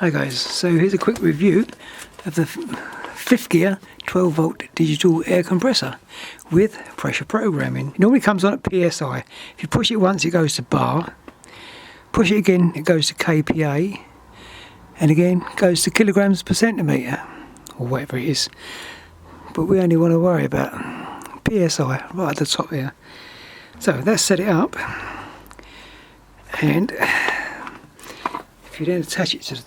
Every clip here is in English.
Hi guys, so here's a quick review of the 5th gear 12 volt digital air compressor with pressure programming. It normally comes on at PSI. If you push it once it goes to bar, push it again it goes to kPa, and again it goes to kilograms per centimetre or whatever it is, but we only want to worry about PSI right at the top here. So let's set it up, and if you then attach it to the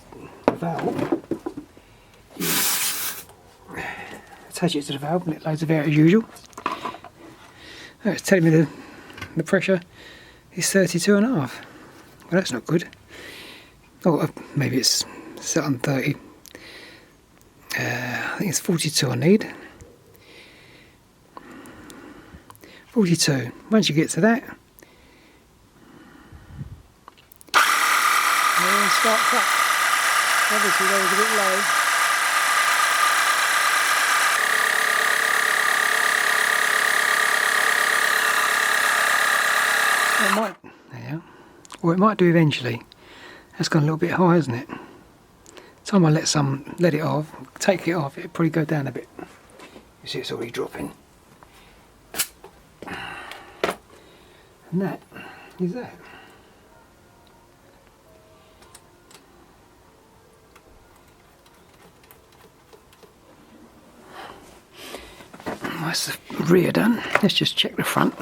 valve, and it loads of air as usual. Oh, it's telling me the pressure is 32.5. Well, that's not good. Oh, maybe it's set on 30. I think it's 42 I need. 42. Once you get to that, and then starts up. Obviously that was a bit low. It might, yeah, or it might do eventually. That's gone a little bit high, isn't it? Time I let it off, take it off, it'll probably go down a bit. You see it's already dropping. And that is that. That's the rear done. Let's just check the front.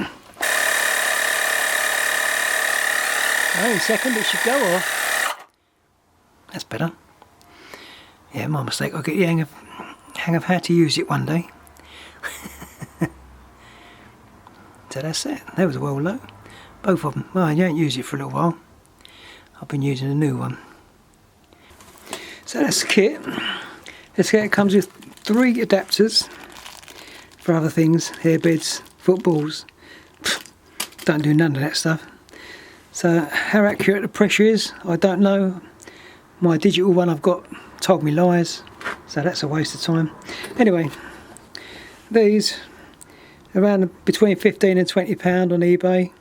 Any second it should go off. That's better. Yeah, my mistake. I'll get the hang of how to use it one day. So that's it. That was well low. Both of them. Well, you ain't used it for a little while. I've been using a new one. So that's the kit. This kit comes with 3 adapters for other things, hairbeds, footballs. Don't do none of that stuff. So how accurate the pressure is, I don't know. My digital one I've got told me lies, so that's a waste of time. Anyway, these around between £15 and £20 on eBay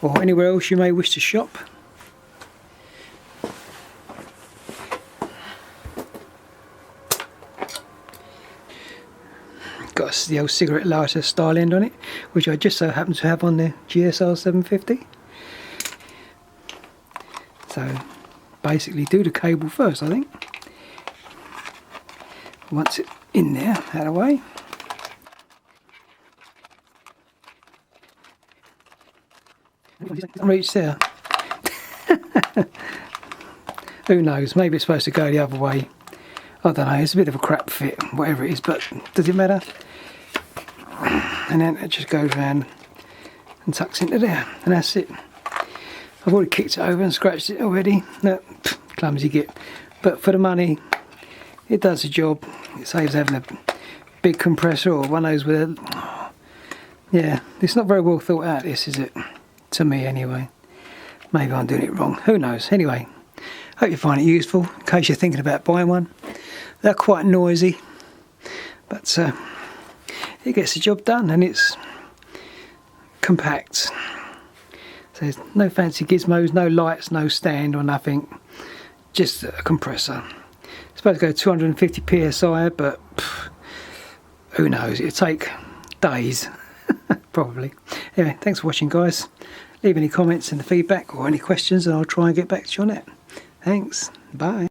or anywhere else you may wish to shop. Got the old cigarette lighter style end on it, which I just so happen to have on the GSR 750. So basically do the cable first, I think. Once it's in there, out of the way. Reach there. Who knows, maybe it's supposed to go the other way. I don't know, it's a bit of a crap fit, whatever it is, but does it matter? And then it just goes around and tucks into there, and that's it. I've already kicked it over and scratched it already. No, clumsy git. But for the money, it does the job. It saves having a big compressor or one of those with a... Yeah, it's not very well thought out, this, is it? To me, anyway. Maybe I'm doing it wrong. Who knows? Anyway, hope you find it useful in case you're thinking about buying one. They're quite noisy, but it gets the job done, and it's compact. So there's no fancy gizmos, no lights, no stand or nothing, just a compressor. It's supposed to go 250 psi, but who knows, it'll take days probably. Anyway, thanks for watching guys. Leave any comments in the feedback or any questions and I'll try and get back to you on it. Thanks, bye.